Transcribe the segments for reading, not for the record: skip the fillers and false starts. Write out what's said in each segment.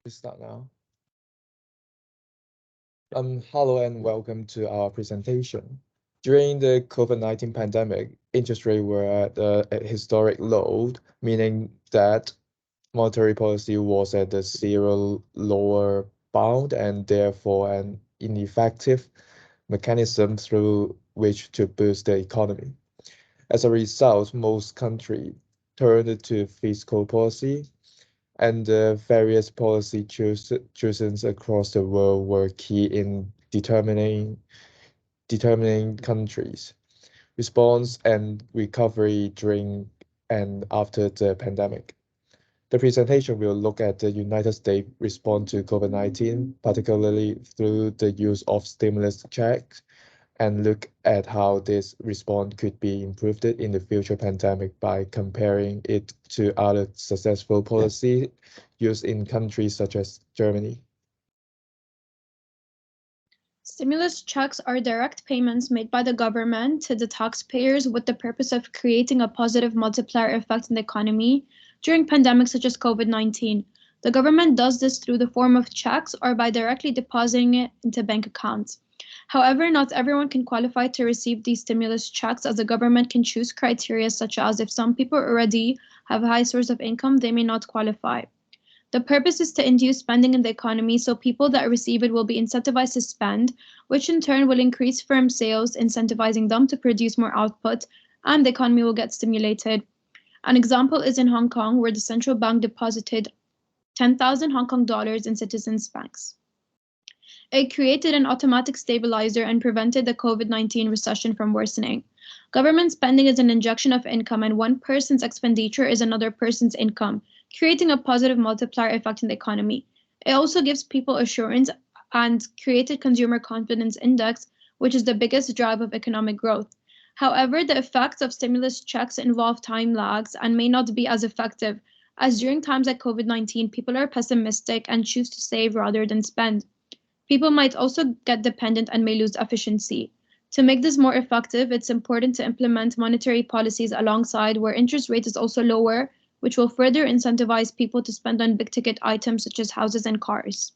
We start now. Hello and welcome to our presentation. During the COVID-19 pandemic, interest rates were at a historic low, meaning that monetary policy was at the zero lower bound and therefore an ineffective mechanism through which to boost the economy. As a result, most countries turned to fiscal policy and the various policy choices across the world were key in determining countries' response and recovery during and after the pandemic. The presentation will look at the United States response to COVID-19, particularly through the use of stimulus checks, and look at how this response could be improved in the future pandemic by comparing it to other successful policy used in countries such as Germany. Stimulus checks are direct payments made by the government to the taxpayers with the purpose of creating a positive multiplier effect in the economy during pandemics such as COVID-19. The government does this through the form of checks or by directly depositing it into bank accounts. However, not everyone can qualify to receive these stimulus checks as the government can choose criteria such as if some people already have a high source of income, they may not qualify. The purpose is to induce spending in the economy so people that receive it will be incentivized to spend, which in turn will increase firm sales, incentivizing them to produce more output, and the economy will get stimulated. An example is in Hong Kong, where the central bank deposited 10,000 Hong Kong dollars in citizens' banks. It created an automatic stabilizer and prevented the COVID-19 recession from worsening. Government spending is an injection of income, and one person's expenditure is another person's income, creating a positive multiplier effect in the economy. It also gives people assurance and created consumer confidence index, which is the biggest drive of economic growth. However, the effects of stimulus checks involve time lags and may not be as effective, as during times like COVID-19, people are pessimistic and choose to save rather than spend. People might also get dependent and may lose efficiency. To make this more effective, it's important to implement monetary policies alongside where interest rate is also lower, which will further incentivize people to spend on big ticket items such as houses and cars.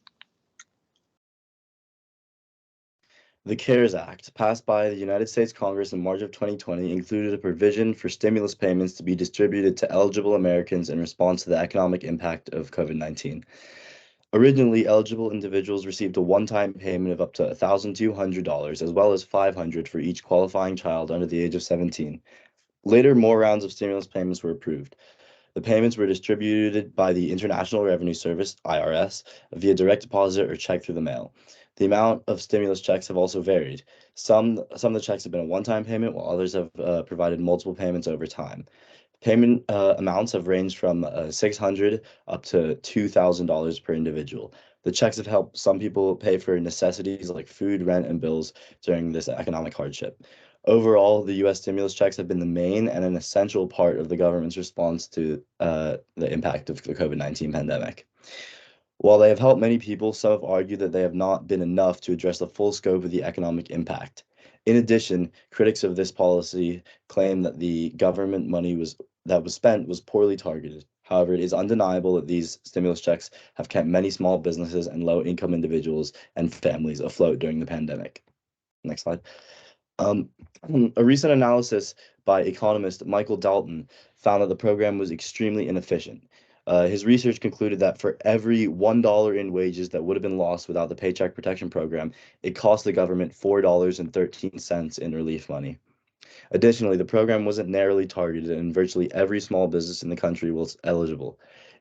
The CARES Act, passed by the United States Congress in March of 2020, included a provision for stimulus payments to be distributed to eligible Americans in response to the economic impact of COVID-19. Originally, eligible individuals received a one-time payment of up to $1,200, as well as $500 for each qualifying child under the age of 17. Later, more rounds of stimulus payments were approved. The payments were distributed by the International Revenue Service, IRS, via direct deposit or check through the mail. The amount of stimulus checks have also varied. Some of the checks have been a one-time payment, while others have provided multiple payments over time. Payment amounts have ranged from $600 up to $2,000 per individual. The checks have helped some people pay for necessities like food, rent, and bills during this economic hardship. Overall, the U.S. stimulus checks have been the main and an essential part of the government's response to the impact of the COVID-19 pandemic. While they have helped many people, some have argued that they have not been enough to address the full scope of the economic impact. In addition, critics of this policy claim that the government money that was spent was poorly targeted. However, it is undeniable that these stimulus checks have kept many small businesses and low-income individuals and families afloat during the pandemic. Next slide. A recent analysis by economist Michael Dalton found that the program was extremely inefficient. His research concluded that for every $1 in wages that would have been lost without the Paycheck Protection Program, it cost the government $4.13 in relief money. Additionally, the program wasn't narrowly targeted, and virtually every small business in the country was eligible.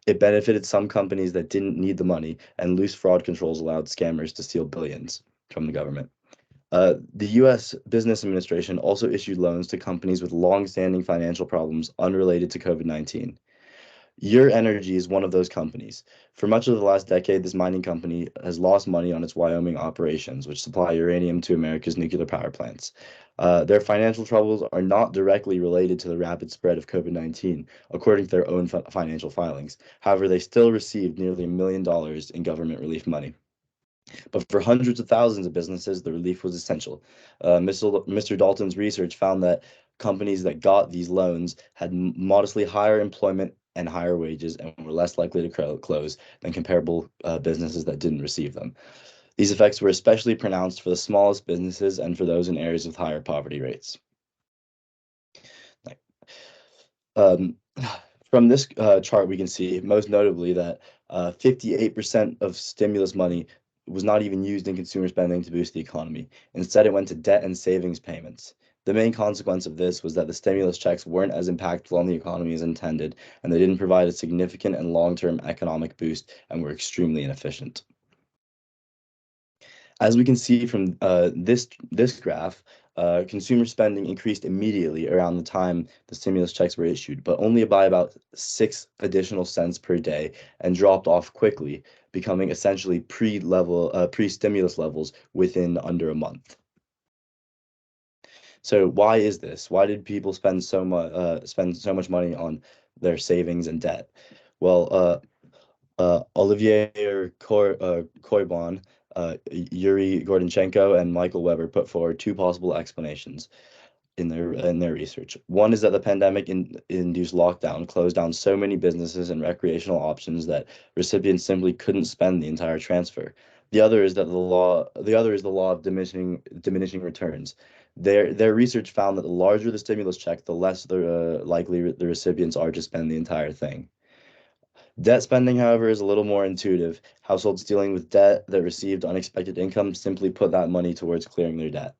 It benefited some companies that didn't need the money, and loose fraud controls allowed scammers to steal billions from the government. The U.S. Business Administration also issued loans to companies with long-standing financial problems unrelated to COVID-19. Your Energy is one of those companies. For much of the last decade, this mining company has lost money on its Wyoming operations, which supply uranium to America's nuclear power plants. Their financial troubles are not directly related to the rapid spread of COVID-19, according to their own financial filings. However, they still received nearly $1 million in government relief money. But for hundreds of thousands of businesses, the relief was essential. Mr. Dalton's research found that companies that got these loans had modestly higher employment and higher wages and were less likely to close than comparable businesses that didn't receive them. These effects were especially pronounced for the smallest businesses and for those in areas with higher poverty rates. Um, from this chart, we can see most notably that 58% of stimulus money was not even used in consumer spending to boost the economy. Instead, it went to debt and savings payments. The main consequence of this was that the stimulus checks weren't as impactful on the economy as intended, and they didn't provide a significant and long-term economic boost and were extremely inefficient. As we can see from this graph, consumer spending increased immediately around the time the stimulus checks were issued, but only by about 6 additional cents per day, and dropped off quickly, becoming essentially pre-stimulus levels within under a month. So why is this? Why did people spend so much money on their savings and debt? Well, Olivier Koybon, Yuri Gordenchenko, and Michael Weber put forward two possible explanations in their research. One is that the pandemic induced lockdown closed down so many businesses and recreational options that recipients simply couldn't spend the entire transfer. The other is the law of diminishing returns. Their research found that the larger the stimulus check, the less likely the recipients are to spend the entire thing. Debt spending, however, is a little more intuitive. Households dealing with debt that received unexpected income simply put that money towards clearing their debt.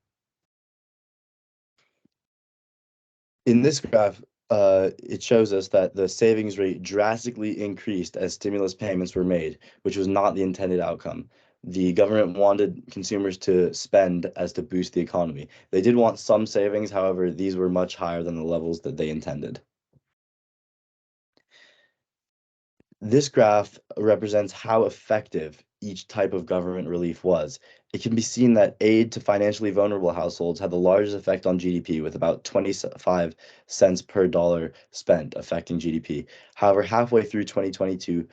In this graph, it shows us that the savings rate drastically increased as stimulus payments were made, which was not the intended outcome. The government wanted consumers to spend as to boost the economy. They did want some savings, however, these were much higher than the levels that they intended. This graph represents how effective each type of government relief was. It can be seen that aid to financially vulnerable households had the largest effect on GDP, with about 25 cents per dollar spent affecting GDP. However, halfway through 2022,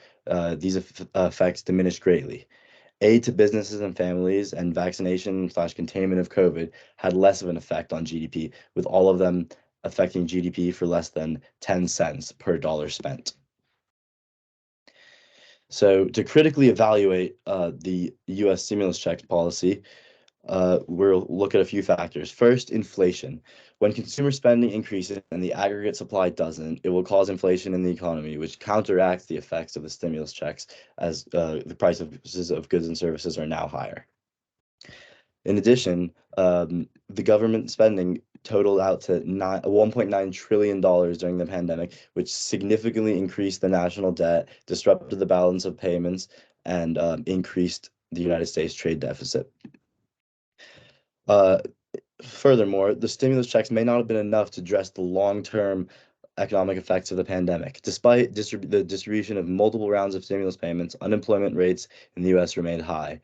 these effects diminished greatly. Aid to businesses and families and vaccination/containment of COVID had less of an effect on GDP, with all of them affecting GDP for less than 10 cents per dollar spent. So to critically evaluate the U.S. stimulus checks policy, we'll look at a few factors. First, inflation. When consumer spending increases and the aggregate supply doesn't, it will cause inflation in the economy, which counteracts the effects of the stimulus checks, as the prices of goods and services are now higher. In addition, the government spending totaled out to $1.9 trillion during the pandemic, which significantly increased the national debt, disrupted the balance of payments, and increased the United States trade deficit. Furthermore, the stimulus checks may not have been enough to address the long-term economic effects of the pandemic. Despite the distribution of multiple rounds of stimulus payments, unemployment rates in the U.S. remained high.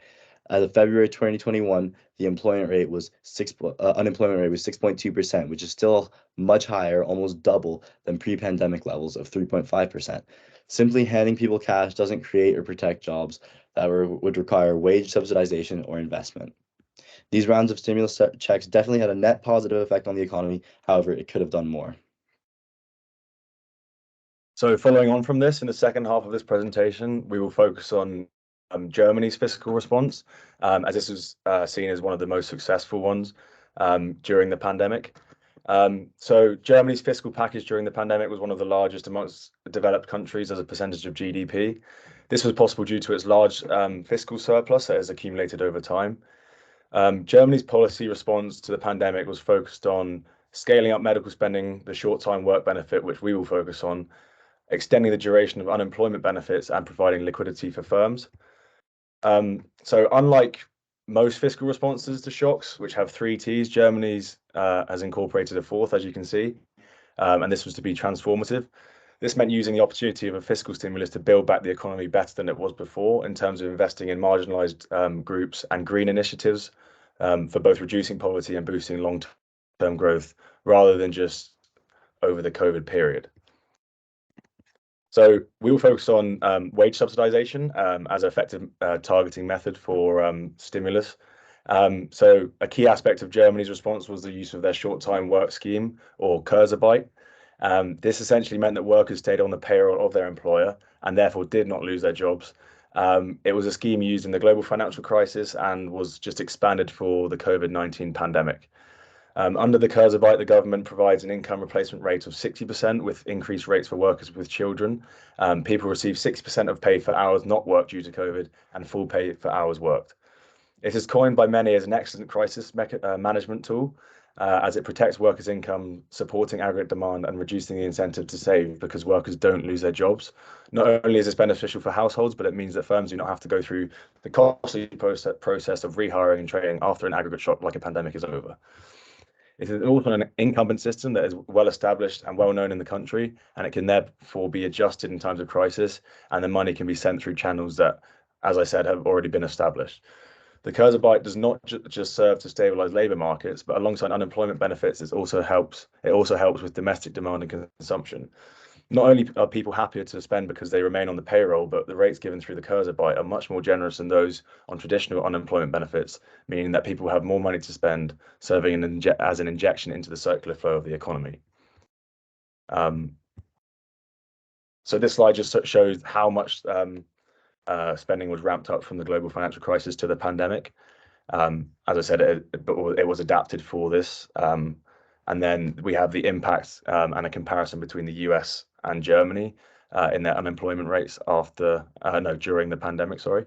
As of February 2021, the unemployment rate was 6.2%, which is still much higher, almost double than pre-pandemic levels of 3.5%. Simply handing people cash doesn't create or protect jobs that would require wage subsidization or investment. These rounds of stimulus checks definitely had a net positive effect on the economy. However, it could have done more. So following on from this, in the second half of this presentation, we will focus on Germany's fiscal response, as this was seen as one of the most successful ones during the pandemic. So Germany's fiscal package during the pandemic was one of the largest amongst developed countries as a percentage of GDP. This was possible due to its large fiscal surplus that has accumulated over time. Germany's policy response to the pandemic was focused on scaling up medical spending, the short-time work benefit, which we will focus on, extending the duration of unemployment benefits, and providing liquidity for firms. So unlike most fiscal responses to shocks, which have 3 Ts, Germany's has incorporated a fourth, as you can see, and this was to be transformative. This meant using the opportunity of a fiscal stimulus to build back the economy better than it was before, in terms of investing in marginalized groups and green initiatives for both reducing poverty and boosting long-term growth, rather than just over the COVID period. So we will focus on wage subsidization as an effective targeting method for stimulus. So a key aspect of Germany's response was the use of their short-time work scheme, or Kurzarbeit. This essentially meant that workers stayed on the payroll of their employer and therefore did not lose their jobs. It was a scheme used in the global financial crisis and was just expanded for the COVID-19 pandemic. Under the Kurzarbeit, the government provides an income replacement rate of 60% with increased rates for workers with children. People receive 60% of pay for hours not worked due to COVID and full pay for hours worked. It is coined by many as an excellent crisis management tool, as it protects workers' income, supporting aggregate demand and reducing the incentive to save because workers don't lose their jobs. Not only is this beneficial for households, but it means that firms do not have to go through the costly process of rehiring and training after an aggregate shock like a pandemic is over. It is also an incumbent system that is well established and well known in the country, and it can therefore be adjusted in times of crisis, and the money can be sent through channels that, as I said, have already been established. The Kurzarbeit does not just serve to stabilize labor markets, but alongside unemployment benefits, it also helps with domestic demand and consumption. Not only are people happier to spend because they remain on the payroll, but the rates given through the Kurzarbeit are much more generous than those on traditional unemployment benefits, meaning that people have more money to spend, serving as an injection into the circular flow of the economy. So this slide just shows how much spending was ramped up from the global financial crisis to the pandemic. As I said, it was adapted for this. And then we have the impact and a comparison between the US and Germany in their unemployment rates during the pandemic, sorry.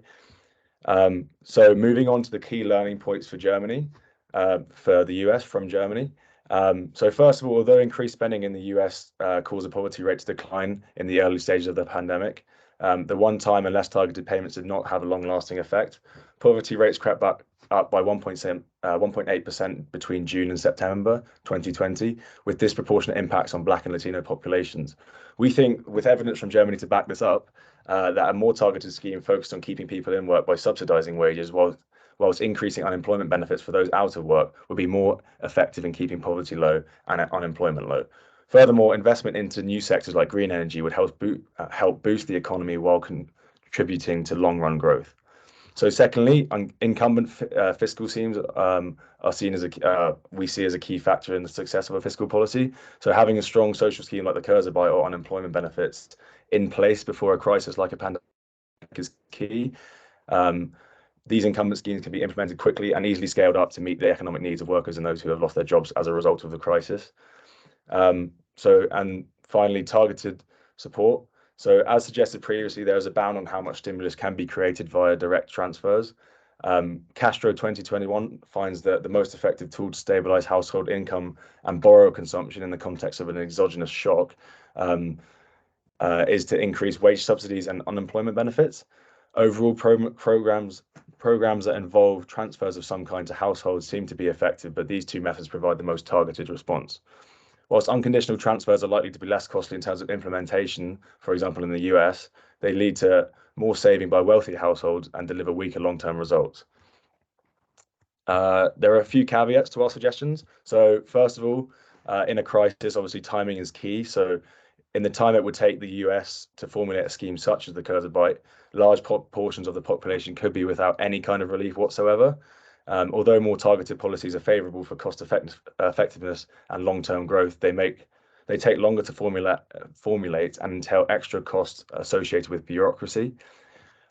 So moving on to the key learning points for Germany, for the US from Germany. So first of all, although increased spending in the US caused the poverty rate to decline in the early stages of the pandemic, the one-time and less targeted payments did not have a long-lasting effect. Poverty rates crept back up by 1.8% between June and September 2020, with disproportionate impacts on Black and Latino populations. We think, with evidence from Germany to back this up, that a more targeted scheme focused on keeping people in work by subsidizing wages whilst increasing unemployment benefits for those out of work would be more effective in keeping poverty low and unemployment low. Furthermore, investment into new sectors like green energy would help boost the economy while contributing to long-run growth. So secondly, incumbent fiscal schemes are seen as we see as a key factor in the success of a fiscal policy. So having a strong social scheme like the Kurzarbeit or unemployment benefits in place before a crisis like a pandemic is key. These incumbent schemes can be implemented quickly and easily scaled up to meet the economic needs of workers and those who have lost their jobs as a result of the crisis. And finally, targeted support. So as suggested previously, there is a bound on how much stimulus can be created via direct transfers. Castro 2021 finds that the most effective tool to stabilize household income and borrower consumption in the context of an exogenous shock is to increase wage subsidies and unemployment benefits. Overall, programs that involve transfers of some kind to households seem to be effective, but these two methods provide the most targeted response. Whilst unconditional transfers are likely to be less costly in terms of implementation, for example, in the US, they lead to more saving by wealthy households and deliver weaker long-term results. There are a few caveats to our suggestions. So first of all, in a crisis, obviously timing is key. So in the time it would take the US to formulate a scheme such as the Kurzarbeit, large portions of the population could be without any kind of relief whatsoever. Although more targeted policies are favourable for cost effectiveness and long-term growth, they take longer to formulate and entail extra costs associated with bureaucracy.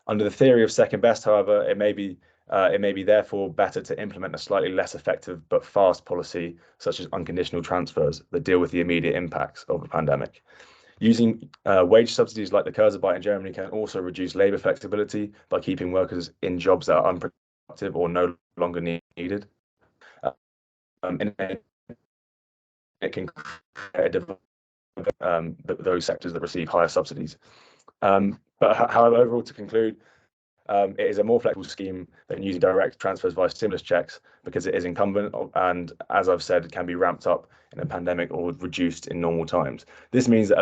Under the theory of second best, however, it may be therefore better to implement a slightly less effective but fast policy, such as unconditional transfers, that deal with the immediate impacts of the pandemic. Using wage subsidies like the Kurzarbeit in Germany can also reduce labour flexibility by keeping workers in jobs that are unproductive or no longer needed. It can those sectors that receive higher subsidies. But however, overall, to conclude, it is a more flexible scheme than using direct transfers via stimulus checks because it is incumbent and, as I've said, it can be ramped up in a pandemic or reduced in normal times. This means that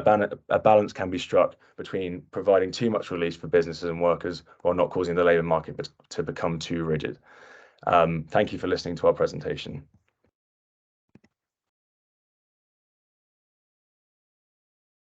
a balance can be struck between providing too much relief for businesses and workers while not causing the labour market to become too rigid. Thank you for listening to our presentation.